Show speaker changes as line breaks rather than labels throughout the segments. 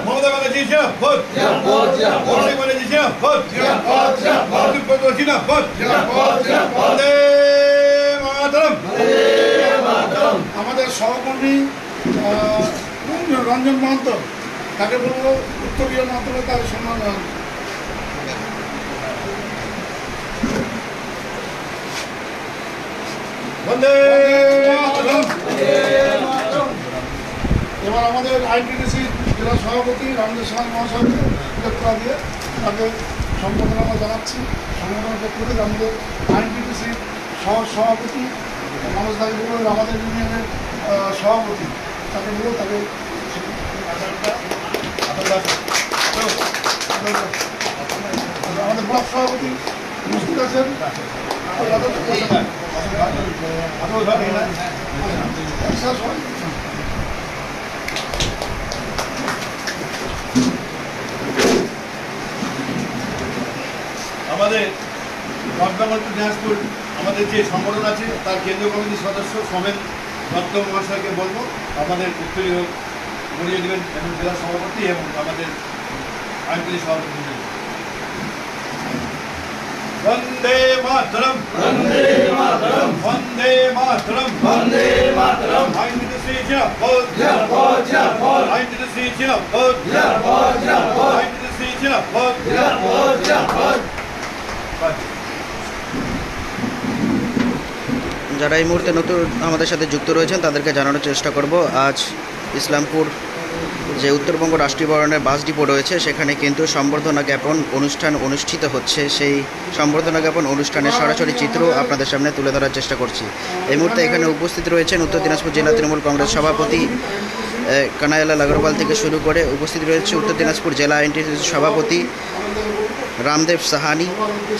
মমতা ব্যানার্জি জিন্দাবাদ, অভিষেক ব্যানার্জি জিন্দাবাদ, জিন্দাবাদ, বন্দে মাতরম।
আমাদের সহকর্মী রঞ্জন মহন্ত, তাকে বলবো উত্তরীয় মাধ্যমে তার সম্মান জানানো।
বন্দে মাতরম।
এবার আমাদের আইটিডিসি জেলা সভাপতি রামদেব সাহা মহাশয়কে গ্রেপ্তার দিয়ে তাকে সম্বোধনা জানাচ্ছি। সংগঠনের পক্ষ থেকে আমাদের আইটিডিসি সহ সভাপতি মানুষ দাবি বলবেন, আমাদের ইউনিয়নের সভাপতি তাকে বলবো, তাকে আমাদের ব্লক সভাপতি উপস্থিত আছেন।
আমাদের নর্থ বেঙ্গল টু দিনাজপুর আমাদের যে সংগঠন আছে তার কেন্দ্রীয় কমিটির সদস্য সোমেন দত্ত মহাশয়কে বলবো আমাদের উত্তরীয় গড়িয়ে দেবেন এবং জেলা সভাপতি এবং আমাদের আইনজীবী সভাপতি। বন্দে মাতরম, বন্দে মাতরম, বন্দে মাতরম, বন্দে মাতরম। আইনজীবী জিন্দাবাদ, জিন্দাবাদ, জিন্দাবাদ। আইনজীবী জিন্দাবাদ, জিন্দাবাদ, জিন্দাবাদ। আইনজীবী জিন্দাবাদ, জিন্দাবাদ, জিন্দাবাদ।
যারা এই মুহূর্তে নতুন আমাদের সাথে যুক্ত রয়েছেন তাদেরকে জানানোর চেষ্টা করব, আজ ইসলামপুর যে উত্তরবঙ্গ রাষ্ট্রীয় বরণের বাস ডিপো রয়েছে সেখানে কিন্তু সম্বর্ধনা জ্ঞাপন অনুষ্ঠান অনুষ্ঠিত হচ্ছে। সেই সম্বর্ধনা জ্ঞাপন অনুষ্ঠানের সরাসরি চিত্র আপনাদের সামনে তুলে ধরার চেষ্টা করছি। এই মুহূর্তে এখানে উপস্থিত রয়েছেন উত্তর দিনাজপুর জেলা তৃণমূল কংগ্রেস সভাপতি কানাইলাল আগরওয়াল থেকে শুরু করে উপস্থিত রয়েছে উত্তর দিনাজপুর জেলা আইনটিটিউসির সভাপতি রামদেব সাহানি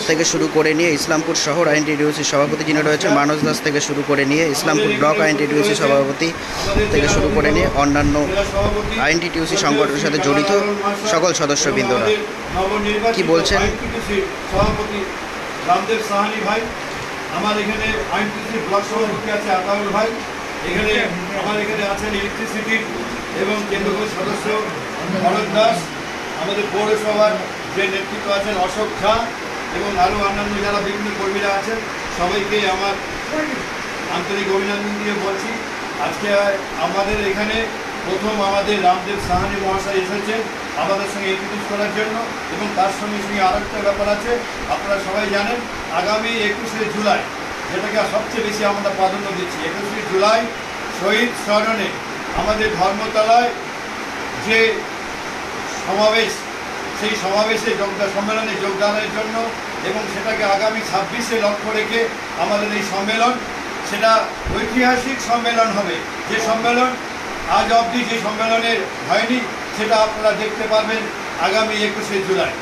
থেকে শুরু করে নিয়ে ইসলামপুর শহর আইনটিটিউসির সভাপতি যিনি রয়েছেন মানস দাস থেকে শুরু করে নিয়ে ইসলামপুর ব্লক আইনটিটিউসির সভাপতি থেকে শুরু করে নিয়ে অন্যান্য আইনটিটিউসি সংগঠনের সাথে জড়িত সকল সদস্যবৃন্দরা কি বলছেন।
সভাপতি রামদেব সাহানি ভাই, আমার এখানে আইনটিটিউসি ব্লক সভাপতি আছে আতাউল ভাই, এখানে আমার এখানে আছেন ইলেকট্রিসিটির এবং কেন্দ্রীয় সদস্য ভরত দাস, আমাদের পৌরসভার যে নেতৃত্ব আছেন অশোক ঝা এবং আরও অন্যান্য যারা বিভিন্ন কর্মীরা আছেন সবাইকে আমার আন্তরিক অভিনন্দন দিয়ে বলছি। আজকে আমাদের এখানে প্রথম আমাদের রামদেব সাহানি মহাশয় এসেছেন আমাদের সঙ্গে ইন্ট্রোডিউস করার জন্য এবং তার সঙ্গে সঙ্গে আরও একটা ব্যাপার আছে, আপনারা সবাই জানেন আগামী 21শে জুলাই, যেটাকে সবচেয়ে বেশি আমরা প্রাধান্য দিচ্ছি, 21শে জুলাই শহীদ স্মরণে আমাদের ধর্মতলায় যে সমাবেশ, সেই সমাবেশে সম্মেলনে যোগদানের জন্য এবং সেটাকে আগামী 26শে লক্ষ্য রেখে আমাদের এই সম্মেলন, সেটা ঐতিহাসিক সম্মেলন হবে। যে সম্মেলন আজ অবধি যে সম্মেলনের হয়নি সেটা আপনারা দেখতে পারবেন আগামী 21শে জুলাই।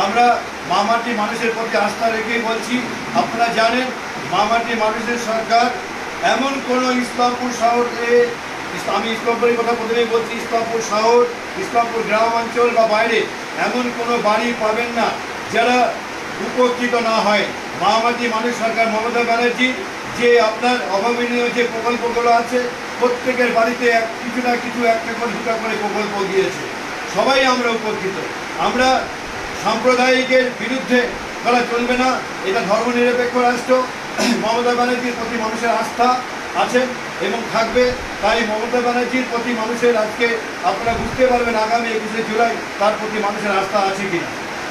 আমরা মামাটি মানুষের প্রতি আস্থা রেখেই বলছি, আপনারা জানেন মামাটি মানুষের সরকার এমন কোনো ইসলামপুর শহরে, আমি ইসলামপুরের কথা প্রথমেই বলছি, ইসলামপুর শহর, ইসলামপুর গ্রামাঞ্চল বা বাইরে এমন কোনো বাড়ি পাবেন না যারা উপকৃত না হয়। মামাটি মানুষ সরকার মমতা ব্যানার্জি যে আপনার অভাবনীয় যে প্রকল্পগুলো আছে প্রত্যেকের বাড়িতে কিছু না কিছু একটা করে দুটা করে প্রকল্প দিয়েছে, সবাই আমরা উপকৃত। আমরা সাম্প্রদায়িকের বিরুদ্ধে করা চলবে না, এটা ধর্মনিরপেক্ষ রাষ্ট্র। মমতা ব্যানার্জির প্রতি মানুষের আস্থা আছে এবং থাকবে, তাই মমতা ব্যানার্জির প্রতি মানুষের আজকে আপনারা বুঝতে পারবেন আগামী 21শে জুলাই তার প্রতি মানুষের আস্থা আছে কিনা।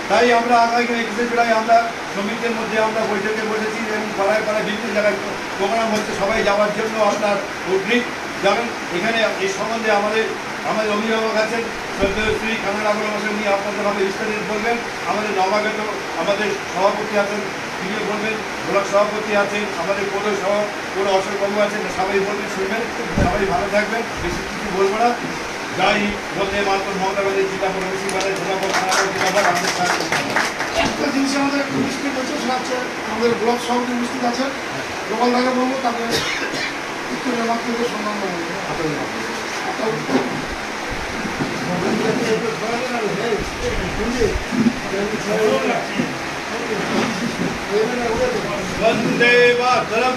তাই আমরা আগামী 21শে জুলাই আমরা শ্রমিকদের মধ্যে আমরা বৈঠকে বসেছি এবং পাড়ায় পাড়ায় বিভিন্ন জায়গায় প্রোগ্রাম হচ্ছে, সবাই যাওয়ার জন্য আপনার উদ্গ্রীব। যেমন এখানে এই সম্বন্ধে আমাদের অভিভাবক আছেন শ্রী কানাইলাল আগরওয়াল, উনি আপনাদেরভাবে বিস্তারিত বলবেন। আমাদের নবাগত আমাদের সভাপতি আছেন, তিনিও বলবেন। ব্লক সভাপতি আছেন, আমাদের পৌর অশোকবাবু আছেন, সবাই বলবেন, শুনবেন। সবাই ভালো থাকবেন, বেশি কিছু বলবো না। যাই বলতে মাত্র মমতা ব্যানার্জি জিন্দাবাদ, অভিষেক ব্যানার্জি জিন্দাবাদ, আমাদের
একটা জিনিস আমাদের একটু মিস্টেক হচ্ছে, সেটা হচ্ছে আমাদের ব্লক সভাপতি উপস্থিত আছে, গোপাল দাকে বলবো তাকে উত্তরের মাঠ থেকে সম্মান
वंदे मातरम,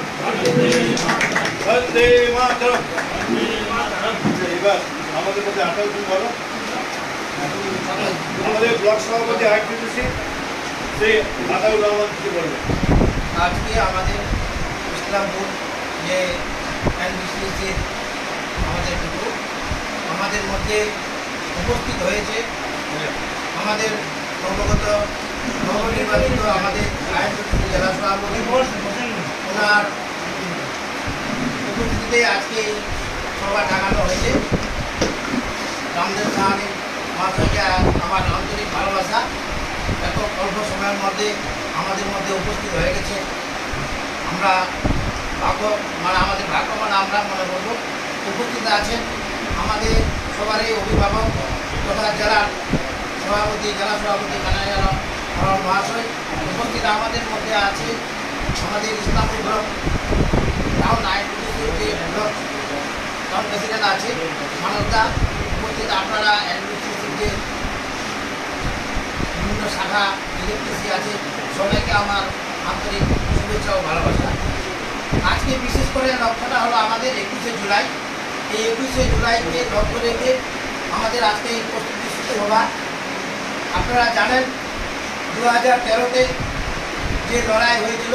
वंदे मातरम। এবার আমাদের মধ্যে আঠারো জন বলো আমাদের ব্লক সভাপতি আইটিসি সেই আতাউর রহমান কি বলবেন।
আজকে আমাদের ইসলামপুর যে এনবিসিসির আমাদের গ্রুপ আমাদের মধ্যে উপস্থিত হয়েছে আমাদের নবগত নবনির্বাচিত আমাদের আইনজীবী জেলা সভাপতি ওনার উপস্থিতিতে আজকে এই সভা ডাকানো হয়েছে। রামদেব সাহানি মহাশয়কে আমার আন্তরিক ভালোবাসা, এত অল্প সময়ের মধ্যে আমাদের মধ্যে উপস্থিত হয়ে গেছে। আমরা আমাদের ভাগ্যবান আমরা মনে করব উপস্থিত আছেন আমাদের সবারই অভিভাবক তথা জেলার সভাপতি জেলা সভাপতি কানাইয়া মহাশয় উপস্থিত আমাদের মধ্যে আছে আমাদের ইসলামপুর ব্লক টাউন আইনটিসির যে ব্লক টাউন প্রেসিডেন্ট আছে মানবদা উপস্থিত আপনারা এনবিসিসির যে বিভিন্ন শাখা ইলেকট্রিসি আছে সবাইকে আমার আন্তরিক শুভেচ্ছা ও ভালোবাসা। আজকে বিশেষ করে লক্ষ্যটা হলো আমাদের 21শে জুলাই। এই 21শে জুলাইকে লক্ষ্য রেখে আমাদের আজকে এই প্রস্তুতি সভা। আপনারা জানেন 2013-তে যে লড়াই হয়েছিল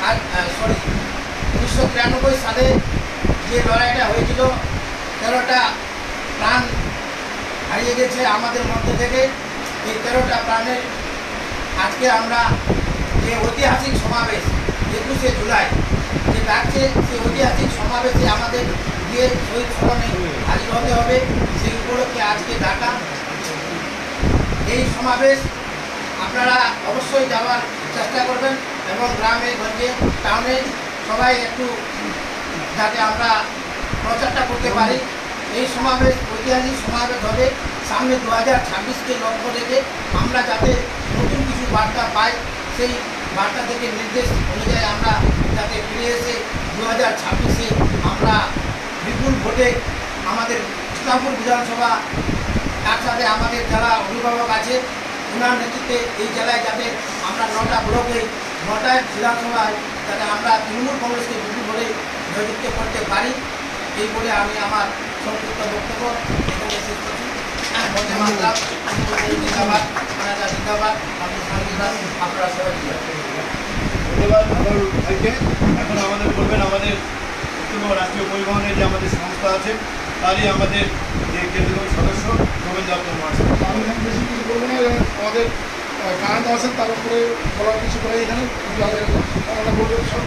1993 সালে যে লড়াইটা হয়েছিল 13টা প্রাণ হারিয়ে গেছে আমাদের মধ্যে থেকে। এই 13টা প্রাণের আজকে আমরা যে ঐতিহাসিক সমাবেশ 21শে জুলাই যে ডাকছে সেই ঐতিহাসিক সমাবেশে আমাদের গিয়ে শহীদ স্মরণে হাজির হতে হবে, সেই উপলক্ষে আজকে ডাকা এই সমাবেশ। আপনারা অবশ্যই যাওয়ার চেষ্টা করবেন এবং গ্রামে গঞ্জে টাউনে সবাই একটু যাতে আমরা প্রচারটা করতে পারি। এই সমাবেশ ঐতিহাসিক সমাবেশ হবে সামনে 2026কে লক্ষ্য রেখে আমরা যাতে নতুন কিছু বার্তা পাই, সেই বার্তা থেকে নির্দেশ অনুযায়ী আমরা যাতে ফিরে এসে 2026-এ আমরা বিপুল ভোটে আমাদের ইসলামপুর বিধানসভা তার সাথে আমাদের যারা অভিভাবক আছে ওনার নেতৃত্বে এই জেলায় যাতে আমরা 9টা ব্লকে 9টা বিধানসভায় যাতে আমরা তৃণমূল কংগ্রেসকে বিপুল ভোটে জয়যুক্ত করতে পারি, এই বলে আমি আমার সংক্ষিপ্ত বক্তব্য এখানে শেষ করছি। ধন্যবাদ জিন্দাবাদ জিন্দাবাদ আপনারা সবাই
ধন্যবাদ আতাউর ভাইকে। এখন আমাদের বলবেন আমাদের উত্তরবঙ্গ রাষ্ট্রীয় পরিবহনের যে আমাদের সংস্থা আছে তারই আমাদের যে কেন্দ্রীয় সদস্য গোবিন্দ দত্ত মহাশয়।
আমি এখানে বেশি কিছু বলবো না, আমাদের কারেন্ট আছেন তার উপরে বলার কিছু করে এখানে আমরা বলবো সব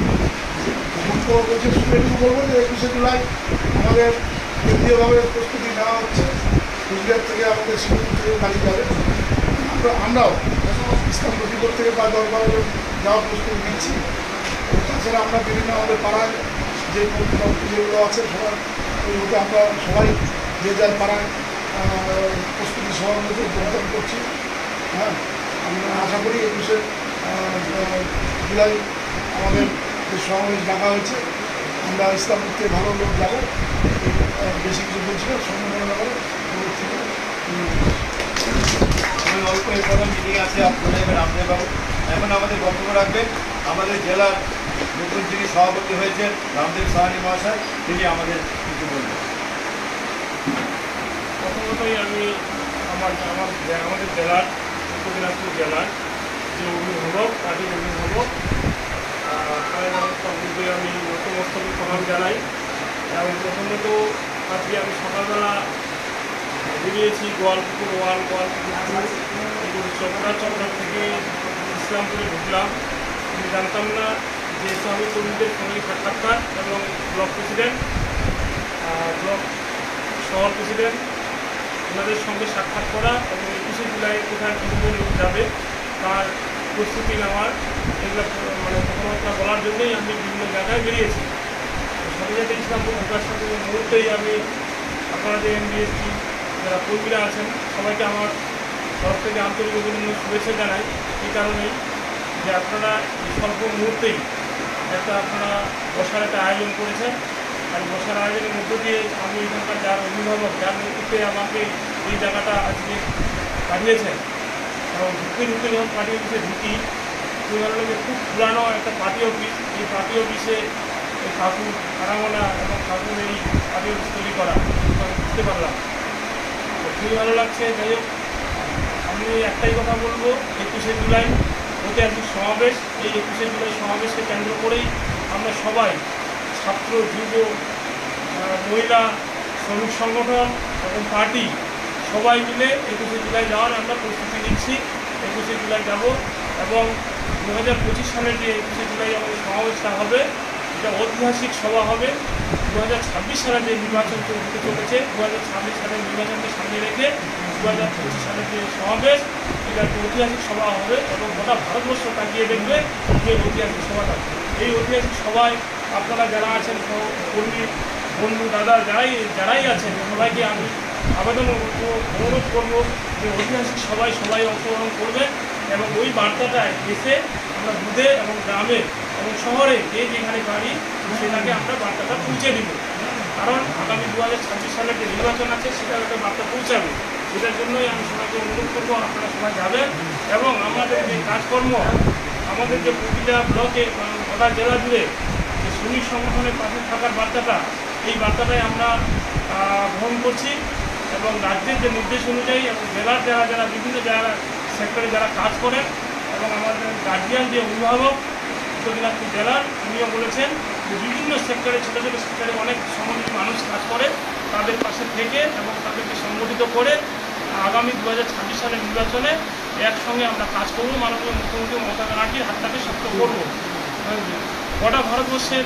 মুখ্য বলছে শুধু এটুকু বলবো যে 21শে জুলাই আমাদের কেন্দ্রীয়ভাবে প্রস্তুতি নেওয়া হচ্ছে। কুচবিহার থেকে আমাদের শিলিগুড়ি থেকে গাড়ি যাবে, আমরাও ইসলামপুর বিপদ থেকে বা দরবারে যাওয়ার প্রস্তুতি নিচ্ছি। তাছাড়া আমরা বিভিন্ন আমাদের পাড়ায় যে যেগুলো আছে সবার ওই মধ্যে আমরা সবাই যে যার পাড়ায় প্রস্তুতি সভার মধ্যে যোগদান করছি। হ্যাঁ, আমরা আশা করি 21শে জুলাই আমাদের যে সমাবেশ ডাকা হয়েছে আমরা ইসলামপুর থেকে ভালো লোক যাবো। বেশি কিছু বলছি না, সম্মেলনের ব্যাপারে
অল্প এরপরে মিটিং আছে আপনাদের রামদেব বাবু। এখন আমাদের বক্তব্য রাখবেন আমাদের জেলার নতুন যিনি সভাপতি হয়েছেন রামদেব সাহানি মহাশয়, তিনি আমাদের কিছু বলবেন।
প্রথমতই আমি আমাদের জেলার উত্তর দিনাজপুর জেলার যে অভিভাবক পার্টির অভিভাবক তাদের আমি নতমস্তকে প্রণাম জানাই। এবং প্রথমত আজকে আমি সকালবেলা বেরিয়েছি গোয়ালপুকুর 1 গোয়ালপুকুর 2 চক্রার থেকে ইসলামপুরে ঢুকলাম। আমি জানতাম না যে স্বামী কর্মীদের সঙ্গে সাক্ষাৎকার এবং ব্লক প্রেসিডেন্ট ব্লক শহর প্রেসিডেন্ট ওনাদের সঙ্গে সাক্ষাৎ করা এবং 21শে জুলাই কোথায় কতজন লোক যাবে তার প্রস্তুতি নেওয়ার এগুলো মানে কথাবার্তা বলার জন্যই আমি বিভিন্ন জায়গায় বেরিয়েছি। সাথে সাথে ইসলামপুর ঢোকার সাথে মুহূর্তেই আমি আপনারা যে এনবিএসটি যারা কর্মীরা আছেন সবাইকে আমার তরফ থেকে আন্তরিক অভিনন্দন শুভেচ্ছা জানাই। এই কারণেই যে আপনারা স্বল্প মুহূর্তেই আপনারা বসার একটা আয়োজন করেছেন। আর বসার আয়োজনের মধ্য দিয়ে আমি এখানকার যার অভিভাবক যার নেতৃত্বে আমাকে এই জায়গাটা আজকে পাঠিয়েছেন এবং ঢুকতে যখন পার্টি অফিসে ঢুকি যে খুব পুরানো একটা পার্টি অফিস, এই পার্টি অফিসে কাকুর আরামনা এবং কাকুর এই পার্টি অফিস তৈরি করা খুবই ভালো লাগছে। যাই হোক, আমি একটাই কথা বলবো, 21শে জুলাই ঐতিহাসিক সমাবেশ, এই 21শে জুলাই সমাবেশকে কেন্দ্র করেই আমরা সবাই ছাত্র, যুব, মহিলা, শ্রমিক সংগঠন এবং পার্টি সবাই মিলে 21শে জুলাই যাওয়ার আমরা প্রস্তুতি নিচ্ছি। 21শে জুলাই যাব এবং 2025 সালের যে 21শে জুলাই আমাদের সমাবেশটা হবে, এটা ঐতিহাসিক সভা হবে। 2026 সালে যে নির্বাচন হতে চলেছে, 2026 সালের নির্বাচনকে সামনে রেখে 2025 সালের যে সমাবেশ, এটা একটা ঐতিহাসিক সভা হবে এবং গোটা ভারতবর্ষ তাকিয়ে দেখবে যে ঐতিহাসিক সভাটা। এই ঐতিহাসিক সভায় আপনারা যারা আছেন, কর্মী, বন্ধু, দাদা, যারাই আছেন, সবাইকে আমি আবেদন করবো, অনুরোধ করবো যে ঐতিহাসিক সবাই অংশগ্রহণ করবেন এবং ওই বার্তাটায় এসে আমরা দুধে এবং গ্রামে এবং শহরে যে যেখানে পারি সেটাকে আমরা বার্তাটা পৌঁছে দিব। কারণ আগামী 2026 সালের যে নির্বাচন আছে সেটার একটা বার্তা পৌঁছাবে। সেটার জন্যই আমি সবাইকে অনুরোধ করবো আপনারা সবাই যাবেন এবং আমাদের যে কাজকর্ম, আমাদের যে প্রতিটা ব্লকে গোটা জেলা জুড়ে যে শ্রমিক সংগঠনের পাশে থাকার বার্তাটা, এই বার্তাটাই আমরা গ্রহণ করছি এবং রাজ্যের যে নির্দেশ অনুযায়ী এবং জেলার যারা বিভিন্ন সেক্টরে যারা কাজ করেন এবং আমাদের গার্জিয়ান যে অভিভাবক উত্তর দিনাজপুর জেলার, উনিও বলেছেন যে বিভিন্ন সেক্টরে, ছোটো ছোটো সেক্টরে অনেক সমাজের মানুষ কাজ করে, তাদের পাশে থেকে এবং তাদেরকে সংগঠিত করে আগামী 2026 সালের নির্বাচনে একসঙ্গে আমরা কাজ করব। মাননীয় মুখ্যমন্ত্রী মমতা ব্যানার্জির হাতটাকে শক্ত করব। গোটা ভারতবর্ষের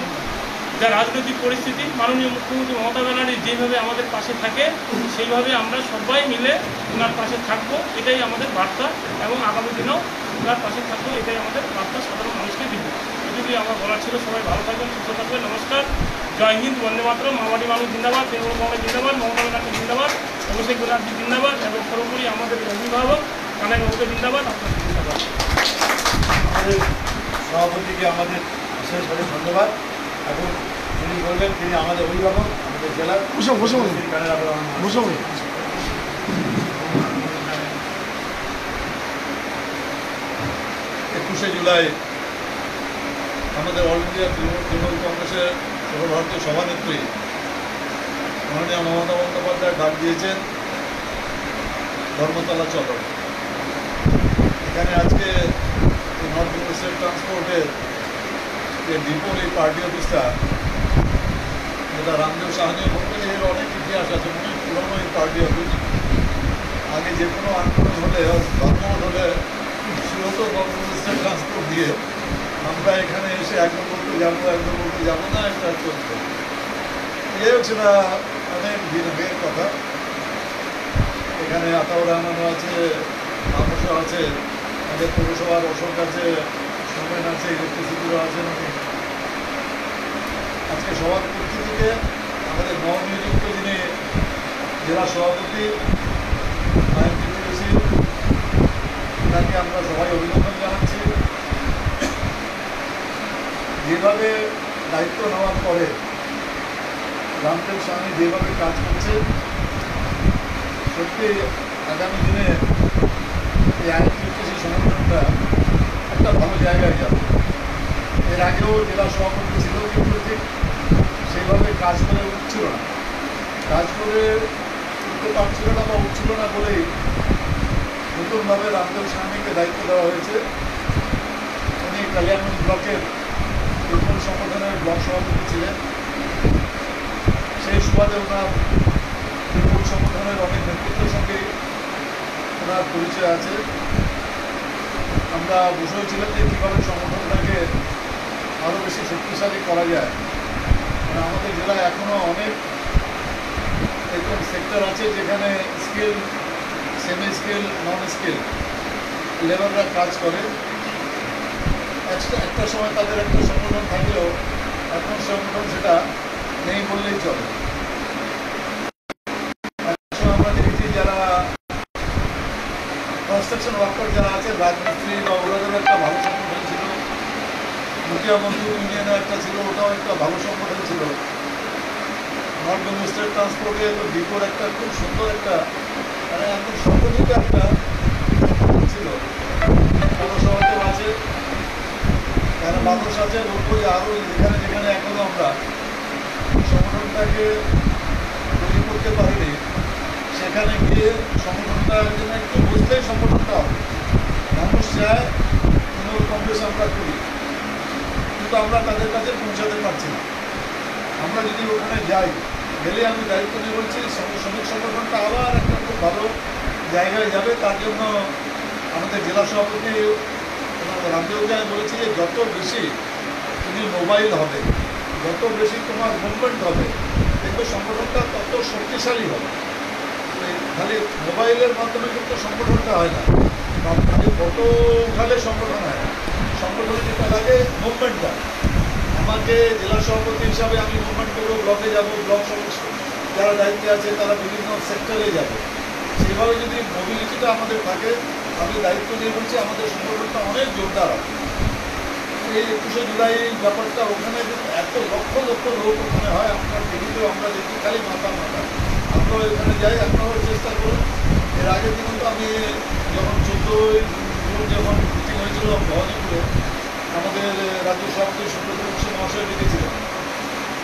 যা রাজনৈতিক পরিস্থিতি, মাননীয় মুখ্যমন্ত্রী মমতা ব্যানার্জি যেভাবে আমাদের পাশে থাকে সেইভাবে আমরা সবাই মিলে ওনার পাশে থাকবো, এটাই আমাদের বার্তা এবং আগামী দিনেও ওনার পাশে থাকবো, এটাই আমাদের বার্তা সাধারণ মানুষকে দিব। এটুকুই আমার বলার ছিল। সবাই ভালো থাকবেন, সুস্থ থাকবেন। নমস্কার, জয় হিন্দ, বন্দে মাতরম, মাওবাদী মানুষ জিন্দাবাদ, তৃণমূল কংগ্রেস জিন্দাবাদ, মমতা ব্যানার্জি জিন্দাবাদ, অভিষেক ব্যানার্জি জিন্দাবাদ এবং সর্বোপরি আমাদের অভিভাবক কানাই বাবুকে জিন্দাবাদ, আপনাদের জিন্দাবাদ।
আমাদের সভাপতিকে আমাদের বিশেষ ধন্যবাদ। এখন যিনি বলবেন তিনি আমাদের অভিভাবক, আমাদের জেলার
বসে
21শে জুলাই আমাদের অল ইন্ডিয়া তৃণমূল কংগ্রেসের সর্বভারতীয় সভানেত্রী মাননীয় মমতা বন্দ্যোপাধ্যায় ডাক দিয়েছেন ধর্মতলা চলো। এখানে আজকে নর্থ বেঙ্গল স্টেট ট্রান্সপোর্টের যে ডিপোর এই পার্টি অফিসটা, যেটা রামদেব সাহানি বলতেন, এর অনেক ইতিহাস আছে, অনেক পুরনো এই পার্টি অফিস। আগে যে কোনো আন্দোলন হলে, ধর্মঘট হলে শুরুত নর্থ বেঙ্গল স্টেট ট্রান্সপোর্ট দিয়ে আমরা এখানে এসে একদম বলতে যাবো না, একটা চলতো। এই হচ্ছে না অনেক দিন আগের কথা। এখানে আতাউর রহমানও আছে, মানুষও আছে, আমাদের পৌরসভার অশোক আছে, সোমেন আছে, ইলেকট্রিসিটিরও আছেন উনি। আজকে সবার পক্ষ থেকে আমাদের নবনিযুক্ত যিনি জেলা সভাপতি আইনটিপিসি, তাকে আমরা সবাই অভিনন্দন জানাচ্ছি। যেভাবে দায়িত্ব নেওয়ার পরে রামদেব সাহানি যেভাবে কাজ করছে, সত্যি আগামী দিনে এই আইনটিপিসি সংগঠনটা একটা ভালো জায়গায় যাবে। এর আগেও জেলা সভাপতি ছিল, কিন্তু ঠিক সেইভাবে কাজ করে উঠছিল না, কাজ করে উঠতে পারছিল না বা উঠছিল না বলেই নতুনভাবে রামদেব সাহানিকে দায়িত্ব দেওয়া হয়েছে। উনি কালিয়াগঞ্জ ব্লকের তৃণমূল সংগঠনের ব্লক সভাপতি ছিলেন। সেই সুবাদে ওনার তৃণমূল সংগঠনের অনেক নেতৃত্বের সঙ্গে ওনার পরিচয় আছে। আমরা বসেছিলাম যে কীভাবে সংগঠনটাকে আরও বেশি শক্তিশালী করা যায়। আমাদের জেলায় এখনও অনেক এরকম সেক্টর আছে যেখানে skill, semi skill, non skill লেবাররা কাজ করে। একটা সময় তাদের একটা সংগঠন থাকলেও এখন সংগঠন সেটা নেই বললেই চলে। আমরা দেখেছি যারা কনস্ট্রাকশন ওয়ার্কার যারা আছে, রাজমিস্ত্রি বা ওরাদেরও একটা ভালো সংগঠন ছিল। মুখিয়া মজদুর ইউনিয়নের একটা ছিল, ওটাও একটা ভালো সংগঠন ছিল। নর্থ বেঙ্গল স্টেট ট্রান্সপোর্টে ডিপোর একটা খুব সুন্দর একটা, মানে একদম সংগঠিত একটা ছিল। পৌরসভাতেও আছে, এখানে মানুষ আছে, বলবো যে আরও যেখানে যেখানে এখনও আমরা সংগঠনটাকে তৈরি করতে পারিনি, সেখানে
সেখানে গিয়ে সংগঠনটা যেন একটু বুঝলেই সংগঠনটা হবে। মানুষ চায় তৃণমূল কংগ্রেস আমরা করি, কিন্তু আমরা তাদের কাছে পৌঁছাতে পারছি না। আমরা যদি ওখানে যাই, গেলে আমি দায়িত্ব নিয়ে বলছি শ্রমিক সংগঠনটা আবার একটা খুব ভালো জায়গায় যাবে। তার জন্য আমাদের জেলা সভাপতি রামদেব রায় বলেছি যে যত বেশি তুমি মোবাইল হবে, যত বেশি তোমার মুভমেন্ট হবে, দেখবে সংগঠনটা তত শক্তিশালী হবে। খালি মোবাইলের মাধ্যমে কিন্তু সংগঠনটা হয় না, খালি ফটো উঠালে সংগঠন হয় না। সংগঠনে যেটা লাগে মুভমেন্টটা। আমাকে জেলা সভাপতি হিসাবে আমি মুভমেন্ট করবো, ব্লকে যাবো, ব্লক সদস্য যারা দায়িত্বে আছে তারা বিভিন্ন সেক্টরে যাবে। সেভাবে যদি মোবিলিটিটা আমাদের থাকে, আমি দায়িত্ব নিয়ে বলছি আমাদের সংগঠনটা অনেক জোরদার হবে। এই 21শে জুলাই ব্যাপারটা ওখানে এত লক্ষ লক্ষ লোক ওখানে হয়, আপনার টিভিতেও আমরা দেখি খালি মাথা। আমরাও এখানে যাই, আপনারাও চেষ্টা করুন। এর আগের দিন তো আমি যখন 14ই জুন যখন মিটিং হয়েছিল ভবানীপুরে, আমাদের রাজ্য সভাপতি সুব্রত বক্সী মহাশয় ডেকেছিলেন।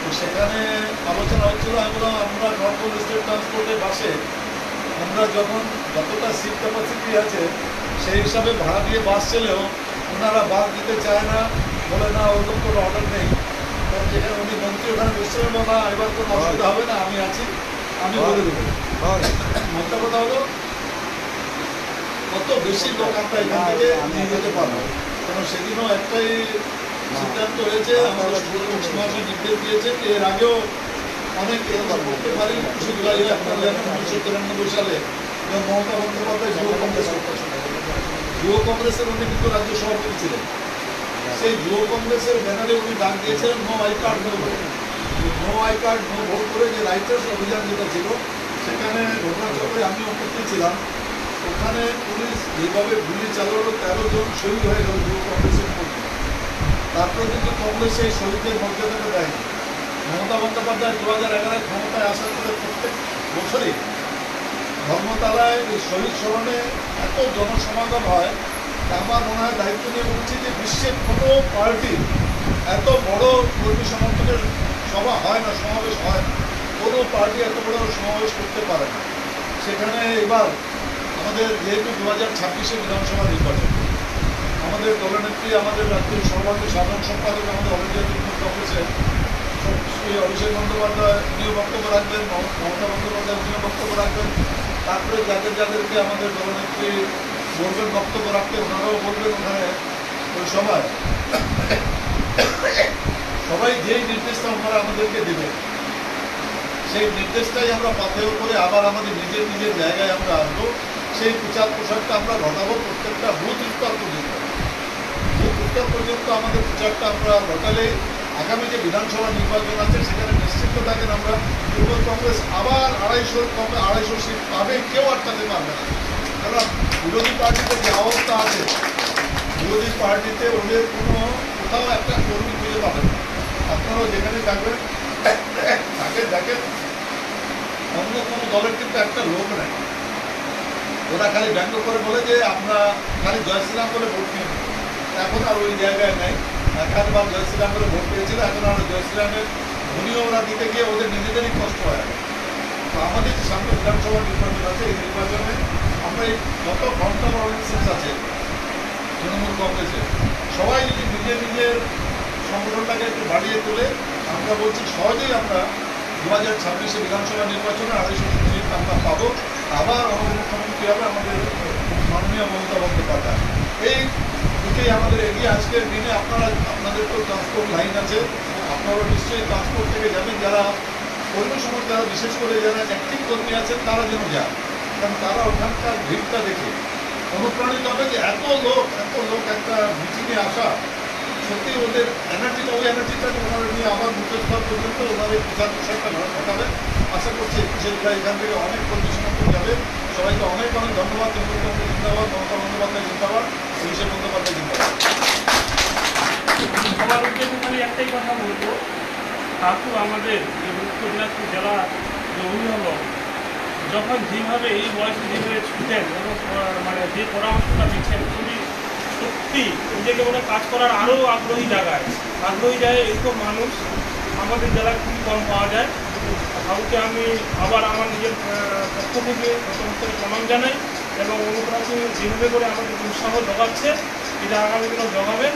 তো সেখানে আলোচনা হচ্ছিল, আমি বললাম আমরা নর্থ স্টেট ট্রান্সপোর্টের বাসে আমরা যখন যতটা সিট ক্যাপাসিটি আছে সেই হিসাবে ভাড়া দিয়ে বাস চলেও ওনারা বাস দিতে চায় না, বলে না ওরকম কোনো অর্ডার নেই। কারণ যেখানে উনি মন্ত্রী ওখানে বসছিলেন, না এবার কোনো অসুবিধা হবে না, আমি আছি, আমি বলে দেবো। মোটা কথা হলো কত বেশি লোক আমরা এখান থেকে নিয়ে যেতে পারবো। কারণ সেদিনও একটাই সিদ্ধান্ত হয়েছে, আমাদের সুব্রত মহাশয় নির্দেশ দিয়েছেন। এর আগেও অনেক এরকম করতে পারি। 21শে জুলাই আপনারা জানেন 1993 সালে যখন মমতা বন্দ্যোপাধ্যায় যুব কংগ্রেস করতেছেন, যুব কংগ্রেসের উনি কিন্তু রাজ্য সভাপতি ছিলেন। সেই যুব কংগ্রেসের ব্যানারে উনি ডাক দিয়েছিলেন no I card no vote. No I card no vote করে যে রাইটার্স অভিযান যেটা ছিল, সেখানে ঘটনাচক্রে আমি উপস্থিত ছিলাম। ওখানে পুলিশ যেভাবে গুলি চালালো, 13 জন শহীদ হয়ে গেল যুব কংগ্রেসের মধ্যে। তারপরে কিন্তু কংগ্রেস সেই শহীদদের মর্যাদাটা দেয়নি। মমতা বন্দ্যোপাধ্যায় 2011 ক্ষমতায় আসার পরে প্রত্যেক বছরই ধর্মতলায় এই শহীদ স্মরণে এত জনসমাগম হয়। আমার মনে হয় দায়িত্ব নিয়ে বলছি যে বিশ্বের কোনো পার্টি এত বড় কর্মী সমর্থকের সভা হয় না, সমাবেশ হয় না, কোনো পার্টি এত বড় সমাবেশ করতে পারে না। সেখানে এবার আমাদের যেহেতু 2026-এ বিধানসভা নির্বাচন, আমাদের দলনেত্রী, আমাদের রাজ্যের সর্বাধিক সাধারণ সম্পাদক, আমাদের অল ইন্ডিয়া তৃণমূল কংগ্রেসের অভিষেক বন্দ্যোপাধ্যায় উনিও বক্তব্য রাখবেন, মমতা বন্দ্যোপাধ্যায় উনিও বক্তব্য রাখবেন। তারপরে যাদেরকে আমাদের দলনেত্রী বলবেন বক্তব্য রাখতে, ওনারাও বলবেন ওখানে ওই সভায়। সবাই যেই নির্দেশটা ওনারা আমাদেরকে দেবেন, সেই নির্দেশটাই আমরা পাথেয় করে আবার আমাদের নিজের জায়গায় আমরা আসবো। সেই প্রচার প্রসারটা আমরা ঘটাবো প্রত্যেকটা বুথ স্তর পর্যন্ত। বুথ স্তর পর্যন্ত আমাদের প্রচারটা আমরা ঘটালে আগামী যে বিধানসভা নির্বাচন আছে সেখানে নিশ্চিত থাকেন আমরা তৃণমূল কংগ্রেস আবার 250 সিট পাবে, কেউ আটকাতে পারবে না। কারণ বিরোধী পার্টিতে যে অবস্থা আছে, বিরোধী পার্টিতে ওদের কোনো কোথাও একটা কর্মী খুঁজে পাবেন না। আপনারাও যেখানে থাকবেন তাকে দেখেন, অন্য কোনো দলের কিন্তু একটা লোক নেই। ওরা খালি ব্যঙ্গ করে বলে যে আমরা খালি জয় শ্রীরাম বলে ভোট নিয়ে নেব। এখন আর ওই জায়গায় নেই। একবার জয় শ্রীরাম বলে ভোট পেয়েছিল, এখন আর জয় শ্রীরামের ধনীও ওরা দিতে গিয়ে ওদের নিজেদেরই কষ্ট হয়। তো আমাদের যে সামনে বিধানসভা নির্বাচন আছে, এই নির্বাচনে আমরা এই যত ঘন্টা অর্গানাইজেশন আছে তৃণমূল কংগ্রেসের, সবাই যদি নিজের সংগঠনটাকে একটু বাড়িয়ে তোলে, আমরা বলছি সহজেই আমরা 2026-এ বিধানসভা নির্বাচনে 250 সিট আমরা পাবো। আবার মুখ্যমন্ত্রী হবে আমাদের মাননীয় মমতা বন্দ্যোপাধ্যায়। এই দিকেই আমাদের এগিয়ে আজকের দিনে আপনাদের তো ট্রান্সপোর্ট লাইন আছে, আপনারা নিশ্চয়ই ট্রান্সপোর্ট থেকে যাবেন। যারা কর্মী সমাজ, যারা বিশেষ করে যারা অ্যাক্টিভ কর্মী আছেন তারা যেন যান, কারণ তারা ওখানকার ভিড়টা দেখে অনুপ্রাণিত হবে যে এত লোক একটা মিটিংয়ে আসা। সত্যি ওদের এনার্জিটা, ওই এনার্জিটাকে ওনারা নিয়ে আবার মুখের স্তর পর্যন্ত ওনারা এই প্রচার প্রসারটা ঘটাবে। আশা করছি 21শে জুলাই এখান থেকে অনেক কর্মী সমর্থন যাবে। সবাইকে অনেক ধন্যবাদ। তৃণমূল কংগ্রেস জিন্দাবাদ, মমতা বন্দ্যোপাধ্যায় জিন্দাবাদ, অভিষেক বন্দ্যোপাধ্যায় জিন্দাবাদ।
সবার উদ্দেশ্যে খালি একটাই কথা বলবো, কাকু আমাদের যে উত্তর দিনাজপুর জেলা যে অভিভাবক যখন যেভাবে এই বয়সে যেভাবে ছুটেন এবং মানে যে পরামর্শটা দিচ্ছেন, খুবই সত্যি নিজেকে মনে কাজ করার আরও আগ্রহী জায়গায় এইসব মানুষ আমাদের জেলায় খুবই কম পাওয়া যায়। কাউকে আমি আবার আমার নিজের থেকে নতমস্তকে প্রণাম জানাই এবং অনুপ্রাণিত যেভাবে করে আমাদের উৎসাহ জোগাচ্ছে এটা আগামী দিনেও জোগাবেন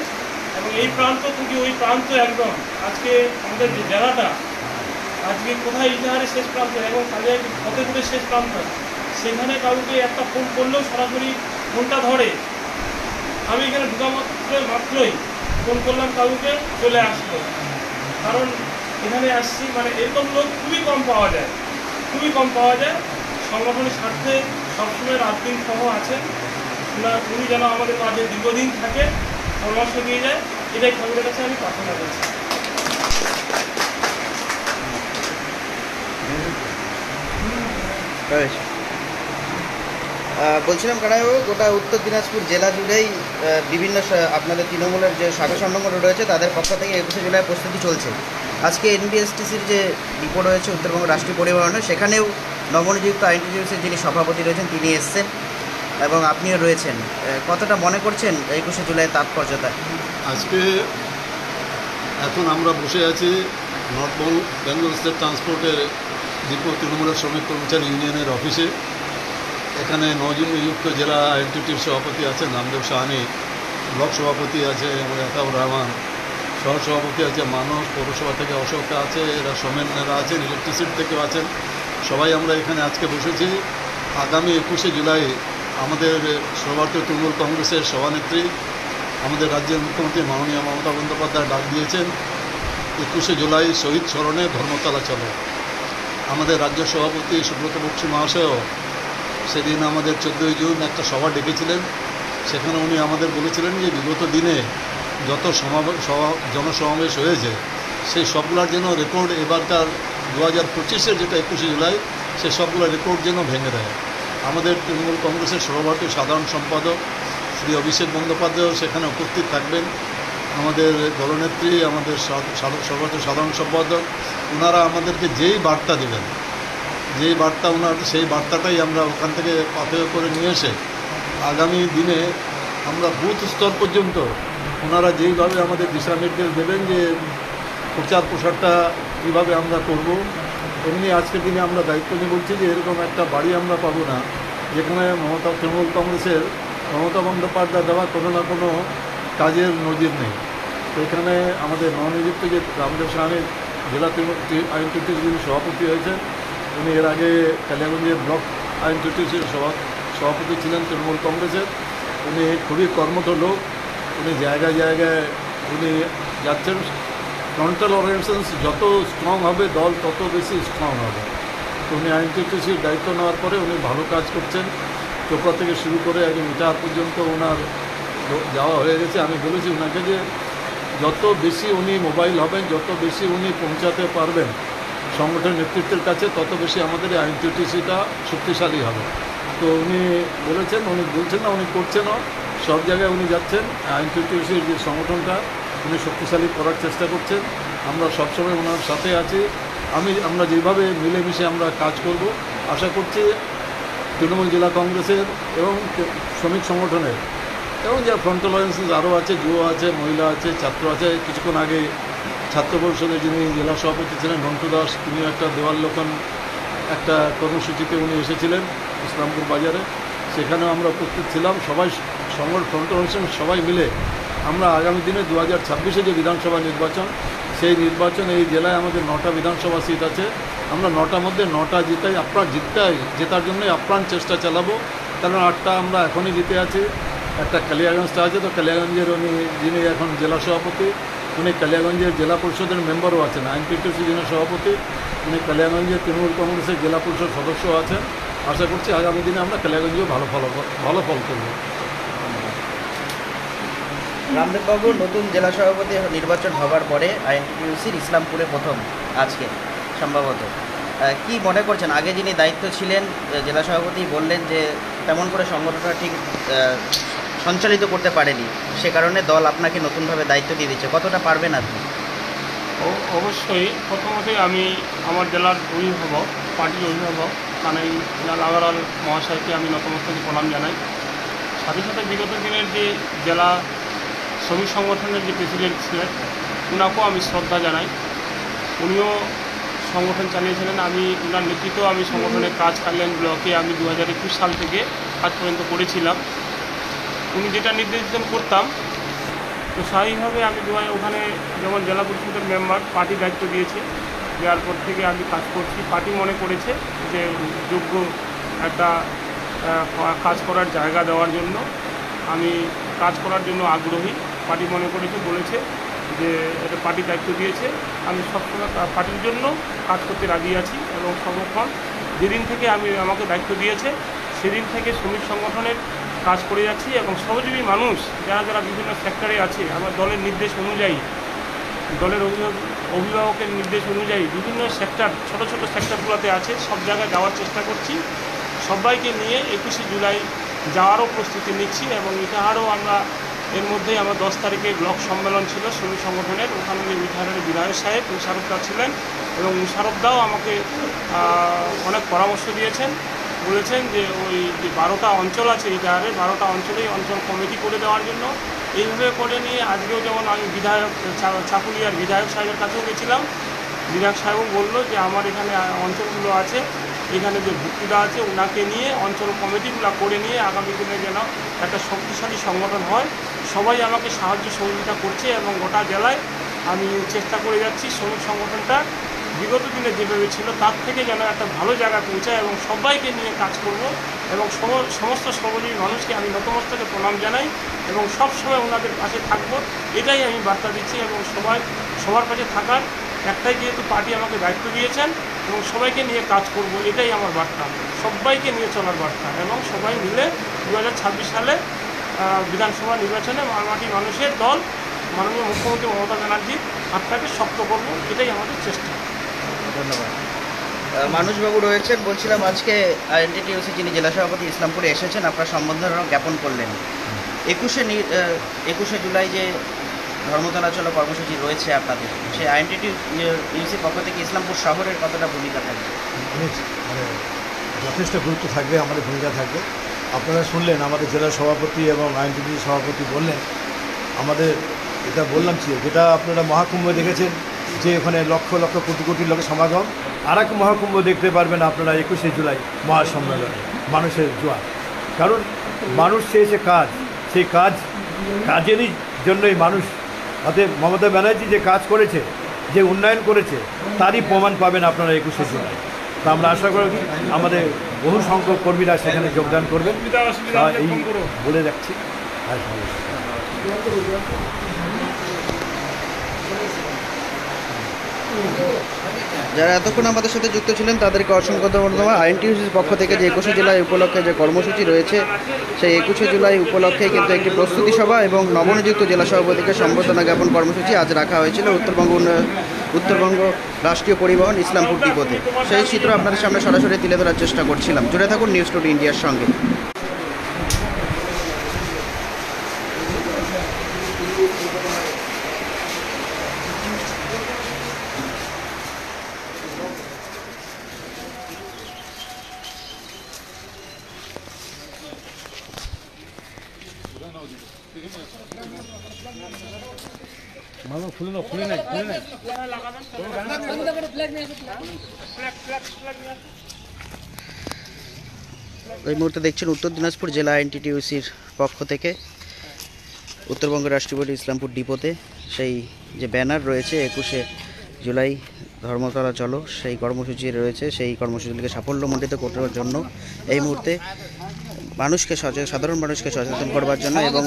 এবং এই প্রান্ত থেকে ওই প্রান্ত একদম আজকে আমাদের যে জেলাটা আজকে কোথায় ইতিহারে শেষ প্রান্ত এবং কালিয়াগঞ্জ ফতেপুরের শেষ প্রান্ত সেখানে কাউকে একটা ফোন করলেও সরাসরি ফোনটা ধরে। আমি এখানে ঢোকা মাত্রই ফোন করলাম কাউকে চলে আসলো, কারণ এখানে আসছি মানে এরকম লোক খুবই কম পাওয়া যায়, খুবই কম পাওয়া যায়। সংগঠনের স্বার্থে সবসময় রাজদিন সহ আছেন উনি যেন আমাদের মাঝে দীর্ঘদিন থাকে, পরামর্শ দিয়ে যায়, এটাই ঠাকুরের কাছে আমি প্রার্থনা করছি।
বলছিলাম কানাইবাবু, গোটা উত্তর দিনাজপুর জেলা জুড়েই বিভিন্ন আপনাদের তৃণমূলের যে শাখা সংগঠন রয়েছে তাদের পক্ষ থেকে 21শে জুলাই প্রস্তুতি চলছে। আজকে এনবিএসটিসির যে ডিপো রয়েছে উত্তরবঙ্গ রাষ্ট্রীয় পরিবহনে, সেখানেও নবনিযুক্ত আইনটিটিউসির যিনি সভাপতি রয়েছেন তিনি এসছেন এবং আপনিও রয়েছেন। কতটা মনে করছেন 21শে জুলাই তাৎপর্যতা?
আজকে এখন আমরা বসে আছি নর্থ বেঙ্গল স্টেট ট্রান্সপোর্টের ডিপো তৃণমূলের শ্রমিক কর্মচারী ইউনিয়নের অফিসে। এখানে নবনিযুক্ত জেলা আইনটিটিউর সভাপতি আছেন রামদেব সাহানি, ব্লক সভাপতি আছে আতাউর রহমান, সহসভাপতি আছে মানস, পৌরসভা থেকে অশোক আছে, এরা সোমেনরা আছেন, ইলেকট্রিসিটি থেকেও আছেন। সবাই আমরা এখানে আজকে বসেছি। আগামী 21শে জুলাই আমাদের সর্বভারতীয় তৃণমূল কংগ্রেসের সভানেত্রী আমাদের রাজ্যের মুখ্যমন্ত্রী মাননীয় মমতা বন্দ্যোপাধ্যায় ডাক দিয়েছেন 21শে জুলাই শহীদ স্মরণে ধর্মতলা চলো। আমাদের রাজ্য সভাপতি সুব্রত বক্সী মহাশয়ও সেদিন আমাদের 14ই জুন একটা সভা ডেকেছিলেন। সেখানে উনি আমাদের বলেছিলেন যে বিগত দিনে যত জনসমাবেশ হয়েছে সেই সবগুলোর যেন রেকর্ড এবারকার 2025-এর যেটা 21শে জুলাই সেই সবগুলো রেকর্ড যেন ভেঙে দেয়। আমাদের তৃণমূল কংগ্রেসের সর্বভারতীয় সাধারণ সম্পাদক শ্রী অভিষেক বন্দ্যোপাধ্যায়ও সেখানে উপস্থিত থাকবেন। আমাদের দলনেত্রী, আমাদের সর্বভারতীয় সাধারণ সম্পাদক, ওনারা আমাদেরকে যেই বার্তা দেবেন, যেই বার্তা সেই বার্তাটাই আমরা ওখান থেকে পাথেয় করে নিয়ে এসে আগামী দিনে আমরা বুথ স্তর পর্যন্ত ওনারা যেইভাবে আমাদের দিশা নির্দেশ দেবেন যে প্রচার প্রসারটা কীভাবে আমরা করব, এমনি আজকের দিনে আমরা দায়িত্ব নিয়ে বলছি যে এরকম একটা বাড়ি আমরা পাবো না যেখানে তৃণমূল কংগ্রেসের মমতা বন্দ্যোপাধ্যায় দেওয়া কোনো না কোনো কাজের নজির নেই। তো এখানে আমাদের নবনিযুক্ত যে রামদেব সাহানি জেলা আইনটিটিউর যিনি সভাপতি হয়েছেন, উনি এর আগে কালিয়াগঞ্জের ব্লক আইনটিটিউর সভাপতি ছিলেন তৃণমূল কংগ্রেসের। উনি খুবই কর্মঠ লোক, উনি জায়গায় জায়গায় উনি যাচ্ছেন। ফ্রন্টাল অর্গানাইজেশন যত স্ট্রং হবে দল তত বেশি স্ট্রং হবে। তো উনি আইনটিটিউসির দায়িত্ব নেওয়ার পরে উনি ভালো কাজ করছেন। চোপড়া থেকে শুরু করে একদম ইটাহার পর্যন্ত ওনার যাওয়া হয়ে গেছে। আমি বলেছি ওনাকে যে যত বেশি উনি মোবাইল হবেন, যত বেশি উনি পৌঁছাতে পারবেন সংগঠনের নেতৃত্বের কাছে, তত বেশি আমাদের এই আইনটিটিউসিটা শক্তিশালী হবে। তো উনি বলেছেন, উনি বলছেন না, উনি করছেনও, সব জায়গায় উনি যাচ্ছেন। আইনটিটিউসির যে সংগঠনটা উনি শক্তিশালী করার চেষ্টা করছেন। আমরা সবসময় ওনার সাথে আছি। আমরা যেভাবে মিলেমিশে আমরা কাজ করব, আশা করছি তৃণমূল জেলা কংগ্রেসের এবং শ্রমিক সংগঠনের এবং যা ফ্রন্টাল অর্গানাইজেশন আরও আছে, যুব আছে, মহিলা আছে, ছাত্র আছে। কিছুক্ষণ আগে ছাত্র পরিষদের যিনি জেলা সভাপতি ছিলেন মন্টু দাস, তিনি একটা দেওয়াললোকন একটা কর্মসূচিতে উনি এসেছিলেন ইসলামপুর বাজারে, সেখানেও আমরা উপস্থিত ছিলাম। সবাই ফ্রন্টাল অর্গানাইজেশন সবাই মিলে আমরা আগামী দিনে 2026-এ যে বিধানসভা নির্বাচন, সেই নির্বাচনে এই জেলায় আমাদের 9টা বিধানসভা সিট আছে। আমরা 9টার মধ্যে 9টা জেতার জন্যই আপ্রাণ চেষ্টা চালাবো। কারণ 8টা আমরা এখনই জিতে আছি। একটা কালিয়াগঞ্জটা আছে, তো কালিয়াগঞ্জের উনি যিনি এখন জেলা সভাপতি, উনি কালিয়াগঞ্জের জেলা পরিষদের মেম্বারও আছেন। আইনটিটিউসি যিনি সভাপতি, উনি কালিয়াগঞ্জের তৃণমূল কংগ্রেসের জেলা পরিষদ সদস্য আছেন। আশা করছি আগামী দিনে আমরা কালিয়াগঞ্জেও ভালো ফল করব।
রামদেববাবুর নতুন জেলা সভাপতি নির্বাচন হবার পরে আইনটিটিউসির ইসলামপুরে প্রথম আজকে সম্ভবত, কি মনে করছেন? আগে যিনি দায়িত্ব ছিলেন জেলা সভাপতি বললেন যে তেমন করে সংগঠনটা ঠিক সঞ্চালিত করতে পারেনি, সে কারণে দল আপনাকে নতুনভাবে দায়িত্ব দিয়ে দিচ্ছে। কতটা পারবেন আপনি?
অবশ্যই প্রথমতই আমি আমার জেলার অভিভাবক, পার্টির অভিভাবক কানাইলাল আগরওয়াল মহাশয়কে আমি নতমস্তকে প্রণাম জানাই। সাথে সাথে বিগত দিনের যে জেলা শ্রমিক সংগঠনের যে প্রেসিডেন্ট ছিলেন ওনাকেও আমি শ্রদ্ধা জানাই। উনিও সংগঠন চালিয়েছিলেন। আমি ওনার নেতৃত্ব আমি সংগঠনের কাজ কাল্যাণ ব্লকে আমি 2021 সাল থেকে আজ পর্যন্ত করেছিলাম। উনি যেটা নির্দেশ দিতেন করতাম। তো স্বাভাবিকভাবে আমি ওখানে যেমন জেলা পরিষদের মেম্বার পার্টি দায়িত্ব দিয়েছে, দেওয়ার পর থেকে আমি কাজ করছি। পার্টি মনে করেছে যে যোগ্য একটা কাজ করার জায়গা দেওয়ার জন্য আমি কাজ করার জন্য আগ্রহী। পার্টি মনে করেছে, বলেছে যে এটা পার্টি দায়িত্ব দিয়েছে, আমি সবসময় পার্টির জন্য কাজ করতে রাজি আছি। এবং সর্বক্ষণ যেদিন থেকে আমাকে দায়িত্ব দিয়েছে সেদিন থেকে শ্রমিক সংগঠনের কাজ করে যাচ্ছি। এবং শ্রমজীবী মানুষ যারা যারা বিভিন্ন সেক্টরে আছে, আমার দলের নির্দেশ অনুযায়ী, দলের অভিভাবকের নির্দেশ অনুযায়ী বিভিন্ন সেক্টর, ছোট ছোট সেক্টরগুলোতে আছে, সব জায়গায় যাওয়ার চেষ্টা করছি। সবাইকে নিয়ে 21শে জুলাই যাওয়ারও প্রস্তুতি নিচ্ছি। এবং ইটাহারও আমরা এর মধ্যেই আমার 10 তারিখে ব্লক সম্মেলন ছিল শ্রমিক সংগঠনের, ওখানে ইটাহারের বিধায়ক সাহেব মুশারফদা ছিলেন। এবং মুশারফদাও আমাকে অনেক পরামর্শ দিয়েছেন, বলেছেন যে ওই যে 12টা অঞ্চল আছে ইটাহারের, 12টা অঞ্চলেই অঞ্চল কমিটি করে দেওয়ার জন্য। এইভাবে করে নিয়ে আজকেও যেমন আমি বিধায়ক চাকুলিয়ার বিধায়ক সাহেবের কাছেও গেছিলাম। বিধায়ক সাহেবও বললো যে আমার এখানে অঞ্চলগুলো আছে, এখানে যে ভুক্তিদা আছে ওনাকে নিয়ে অঞ্চল কমিটিগুলো করে নিয়ে আগামী দিনে যেন একটা শক্তিশালী সংগঠন হয়। সবাই আমাকে সাহায্য সহযোগিতা করছে এবং গোটা জেলায় আমি চেষ্টা করে যাচ্ছি শ্রমিক সংগঠনটা বিগত দিনে যেভাবে ছিল তার থেকে যেন একটা ভালো জায়গায় পৌঁছায়। এবং সবাইকে নিয়ে কাজ করব এবং সমস্ত শ্রমজীবী মানুষকে আমি নতমস্তকে প্রণাম জানাই এবং সবসময় ওনাদের পাশে থাকব, এটাই আমি বার্তা দিচ্ছি। এবং সবার পাশে থাকার একটাই, যেহেতু পার্টি আমাকে দায়িত্ব দিয়েছেন এবং সবাইকে নিয়ে কাজ করব, এটাই আমার বার্তা, সবাইকে নিয়ে চলার বার্তা। এবং সবাই মিলে 2026 সালে বিধানসভা নির্বাচনে মারমাটি মানুষের দল মাননীয় মুখ্যমন্ত্রী মমতা ব্যানার্জির হাতটাকে শক্ত করব, এটাই আমাদের চেষ্টা।
ধন্যবাদ। মানুষবাবু রয়েছেন, বলছিলাম আজকে আইএনটিটিউসি যিনি জেলা সভাপতি ইসলামপুরে এসেছেন, আপনার সম্বর্ধনা জ্ঞাপন করলেন। 21শে জুলাই যে ধর্মতলা চলো কর্মসূচি রয়েছে আপনাদের, সেই আইএনটিটিউসির পক্ষ থেকে ইসলামপুর শহরের কতটা ভূমিকা থাকবে?
যথেষ্ট গুরুত্ব থাকবে, আমাদের ভূমিকা থাকবে। আপনারা শুনলেন আমাদের জেলা সভাপতি এবং আইএনটিটিউসি সভাপতি বললেন, আমাদের এটা বললাম যেটা আপনারা মহাকুম্ভ দেখেছেন যে ওখানে লক্ষ লক্ষ কোটি কোটি লোকের সমাগম, আর এক মহাকুম্ভ দেখতে পারবেন আপনারা 21শে জুলাই মহাসম্মেলনে, মানুষের জোয়ার। কারণ মানুষ চেয়েছে কাজ, সেই কাজেরই জন্যই মানুষ, অতএব মমতা ব্যানার্জি যে কাজ করেছে, যে উন্নয়ন করেছে, তারই প্রমাণ পাবেন আপনারা 21শে জুলাই। তা আমরা আশা করি আমাদের বহু সংখ্যক কর্মীরা সেখানে যোগদান করবেন, এই বলে রাখছি।
যারা এতক্ষণ আমাদের সাথে যুক্ত ছিলেন তাদেরকে অসংখ্য ধন্যবাদ। আইএনটিটিউসির পক্ষ থেকে যে 21শে জুলাই উপলক্ষে যে কর্মসূচি রয়েছে, সেই 21শে জুলাই উপলক্ষে কিন্তু একটি প্রস্তুতি সভা এবং নবনিযুক্ত জেলা সভাপতিকে সম্বর্ধনা জ্ঞাপন কর্মসূচি আজ রাখা হয়েছিল উত্তরবঙ্গ রাষ্ট্রীয় পরিবহন ইসলামপুর ডিপোতে। সেই চিত্র আপনাদের সামনে সরাসরি তুলে ধরার চেষ্টা করছিলাম। জুড়ে থাকুন নিউজ টুডে ইন্ডিয়ার সঙ্গে। এই মুহূর্তে দেখছেন উত্তর দিনাজপুর জেলা আইএনটিটিউসির পক্ষ থেকে উত্তরবঙ্গ রাষ্ট্রীয় ইসলামপুর ডিপোতে সেই যে ব্যানার রয়েছে 21শে জুলাই ধর্মতলা চলো, সেই কর্মসূচি রয়েছে। সেই কর্মসূচিকে সাফল্যমণ্ডিত করার জন্য এই মুহূর্তে সাধারণ মানুষকে সচেতন করবার জন্য এবং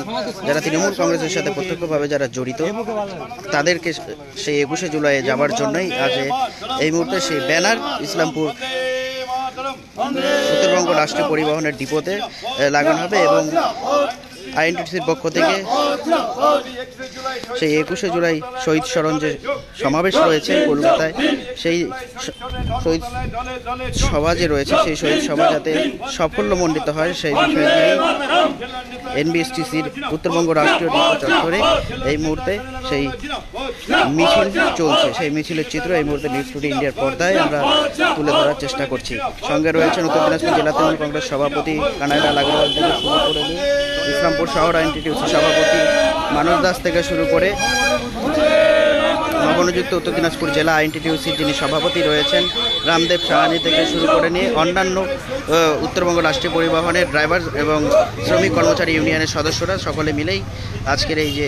যারা তৃণমূল কংগ্রেসের সাথে প্রত্যক্ষভাবে যারা জড়িত তাদেরকে সেই 21শে জুলাই যাওয়ার জন্যই আজ এই মুহূর্তে সেই ব্যানার ইসলামপুর উত্তরবঙ্গ রাষ্ট্রীয় পরিবহনের ডিপোতে লাগানো হবে। এবং আইএনটিটিউসির পক্ষ থেকে সেই 21শে জুলাই শহীদ স্মরণ যে সমাবেশ রয়েছে কলকাতায়, সেই শহীদ সভা যে রয়েছে, সেই শহীদ সভা যাতে সাফল্যমণ্ডিত হয় সেই বিষয়ে এনবিএসটিসির উত্তরবঙ্গ রাষ্ট্রীয় ডিপো চত্বরে এই মুহূর্তে সেই মিছিল চলছে। সেই মিছিলের চিত্র এই মুহূর্তে নিউজ টুডে ইন্ডিয়ার পর্দায় আমরা তুলে ধরার চেষ্টা করছি। সঙ্গে রয়েছেন উত্তর দিনাজপুর জেলা তৃণমূল কংগ্রেস সভাপতি কানাইলাল আগরওয়াল থেকে শুরু করে ইসলামপুর শহর আইএনটিটিউসি সভাপতি মানস দাস থেকে শুরু করে নবনিযুক্ত উত্তর দিনাজপুর জেলা আইএনটিটিউসির যিনি সভাপতি রয়েছেন রামদেব সাহানি থেকে শুরু করে নিয়ে অন্যান্য উত্তরবঙ্গ রাষ্ট্রীয় পরিবহনের ড্রাইভার এবং শ্রমিক কর্মচারী ইউনিয়নের সদস্যরা সকলে মিলেই আজকের এই যে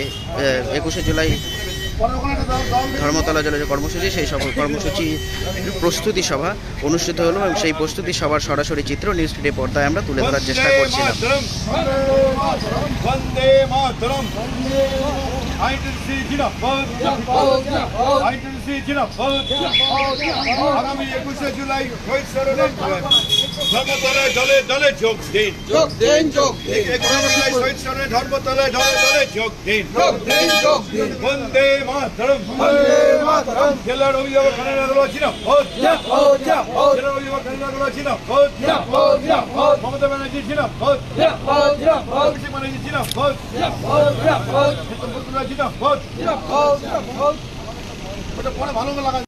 21শে জুলাই ধর্মতলা জলের যে কর্মসূচি সেই সকল কর্মসূচি প্রস্তুতি সভা অনুষ্ঠিত হলো এবং সেই প্রস্তুতি সভার সরাসরি চিত্র নিউজ টুডে পর্দায় আমরা তুলে ধরার চেষ্টা করছিলাম।
বন্দে মাতরম আইটিসি জিন্দাবাদ আইটিসি জিন্দাবাদ আগামী 21শে জুলাই শহীদ স্মরণে ধর্মতলায় দলে দলে যোগ দিন 21শে জুলাই শহীদ স্মরণে ধর্মতলায় দলে দলে যোগ দিন বন্দে মাতরম জেলার অভিভাবক খানেরা জিন্দাবাদ জেলার অভিভাবক খানেরা জিন্দাবাদ মমতা ব্যানার্জি জিন্দাবাদ অভিষেক ব্যানার্জি জিন্দাবাদ জিন্দাবাদ ওটা পরে ভালো লাগা